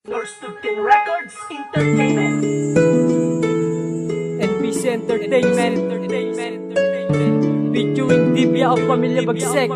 Source to 10 Records Entertainment. NBC Entertainment. Featuring Divya of Pamilya Bagsek.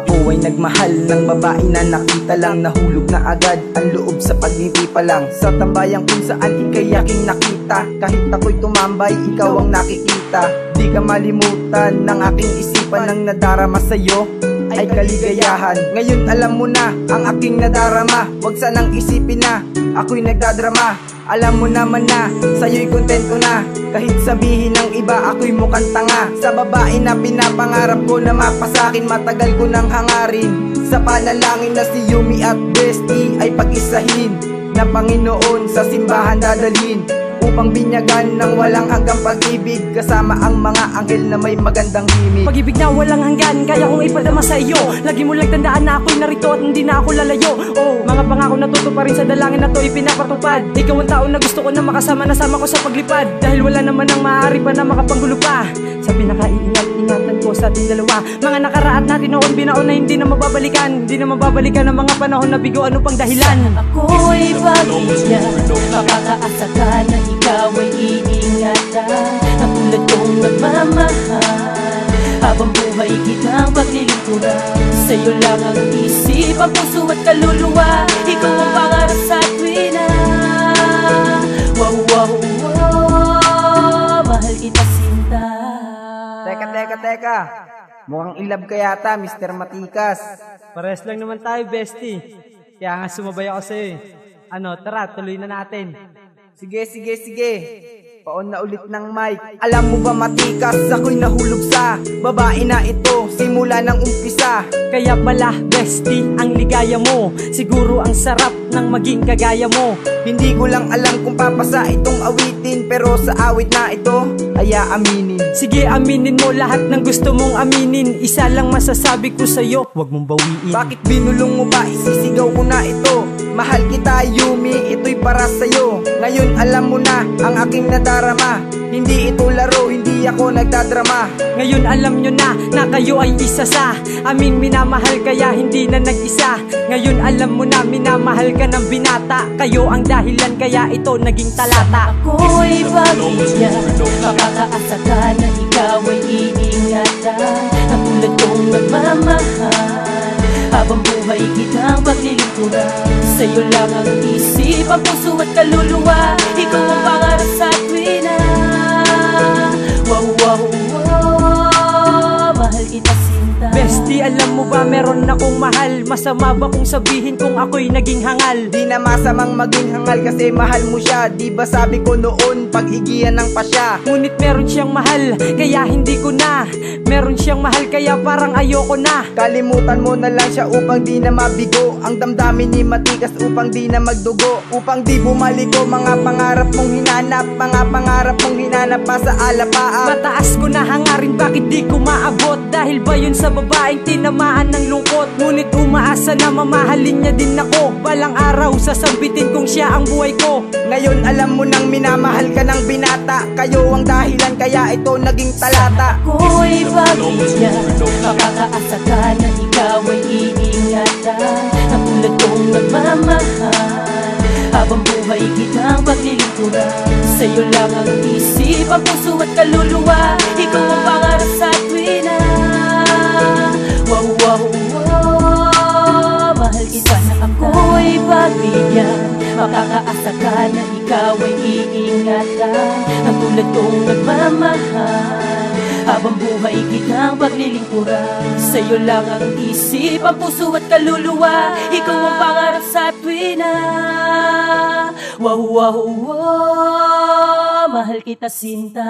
Ako ay nagmahal ng babae na nakita lang, nahulog na agad ang loob sa pagngiti pa lang. Sa tambayan kung saan ikay aking nakita, kahit ako'y tumambay, ikaw ang nakikita. Di ka malimutan ng aking isipan, ng nadarama sa'yo ay kaligayahan. Ngayon alam mo na ang aking nadarama, wag sanang isipin na ako'y nagdadrama. Alam mo naman na sa'yo'y kontento na, kahit sabihin ng iba ako'y mukhang tanga. Sa babae na pinapangarap ko na mapasakin, matagal ko nang hangarin. Sa panalangin na si Yumi at Bestie ay pag-isahin, na Panginoon sa simbahan dadalhin, upang binyagan ng walang hanggang pag-ibig, kasama ang mga anghel na may magandang himig. Pag-ibig na walang hanggan, kaya kong ipadama sa iyo. Lagi mo lang tandaan na ako'y narito at hindi na ako lalayo. Oh, mga pangako natutupa rin sa dalangin na to ipinapatupad. Ikaw ang tao na gusto ko na makasama, nasama ko sa paglipad. Dahil wala naman ang maaari pa na makapanggulo pa sa pinaka-iingat-ingatan ko sa ating dalawa. Mga nakaraat natin noon, binaon na hindi na mababalikan. Hindi na mababalikan ang mga panahon na bigo, ano pang dahilan? Ako'y pag-ibig, makakaasa ka na ikaw ay iingatan. Ang tulad kong nagmamahal, habang buhay kitang paglilingkuran. Sa'yo lang ang isip, ang puso at kaluluwa. Ikaw ang pangarap sa tuwina. Wow, wow, wow, mahal kita sinta. Teka, mukhang in love ka yata, Mr. Matikas. Pares lang naman tayo, Bestie. Kaya nga sumabay ako sa'yo eh. Ano, tara, tuloy na natin. Sige. Paon na ulit ng mic. Alam mo ba, Matikas, ako'y nahulog sa babae na ito simula ng umpisa. Kaya pala, Bestie, ang ligaya mo, siguro ang sarap ng maging kagaya mo. Hindi ko lang alam kung papasa itong awitin, pero sa awit na ito ay aaminin. Sige, aminin mo lahat ng gusto mong aminin. Isa lang masasabi ko sa'yo, wag mong bawiin. Bakit binulong mo ba? Isisigaw ko na ito. Mahal kita, Yumi, ito'y para sa'yo. Ngayon alam mo na ang aking nadarama. Hindi ito laro, hindi ako nagdadrama. Ngayon alam nyo na kayo ay isa sa aming minamahal, kaya hindi na nag-isa. Ngayon alam mo na minamahal ka ng binata. Kayo ang dahilan kaya ito naging talata. Ako'y pag-ibig, makakaasa ka na ikaw ay iingatan. Ang tulad kong nagmamahal, habang buhay kitang paglilingkuran. Sa'yo lang ang isip, ang puso at kaluluwa. Ikaw ang pangarap sa tuwina. Wow, wow, wow, mahal kita sinta. Bestie, alam mo ba meron akong mahal? Masama ba kung sabihin kung ako'y naging hangal? Di na masamang maging hangal kasi mahal mo siya. Di ba sabi ko noon, pag-igiyan ng pasya. Ngunit meron siyang mahal, kaya hindi ko na. Meron siyang mahal, kaya parang ayoko na. Kalimutan mo na lang siya upang di na mabigo ang damdamin ni Matikas, upang di na magdugo, upang di bumaliko mga pangarap mong hinanap. Mga pangarap mong hinanap pa sa alapaan. Mataas ko na hangarin, bakit di ko maabot? Dahil ba yun sa babaeng tinamaan ng lungkot? Ngunit umaasa na mamahalin niya din ako. Balang araw sasambitin kong siya ang buhay ko. Ngayon alam mo nang minamahal ka ng binata. Kayo ang dahilan kaya ito naging talata. Ako'y pag-ibig, makakaasa ka na ikaw ay iingatan. Ang tulad kong nagmamahal, habang buhay kitang paglilingkuran. Sa'yo lang ang isip, ang puso at kaluluwa. Ikaw ang pangarap sa tuwina. Wow, wow, wow, mahal kita na ako'y pagbigyan. Makakaasa ka na ikaw ay iingatan. Ang tulad kong nagmamahal, habang buhay kitang paglilingkuran. Sa'yo lang ang isip, ang puso at kaluluwa. Ikaw ang pangarap sa tuwina. Wow, wow, wow, mahal kita sinta.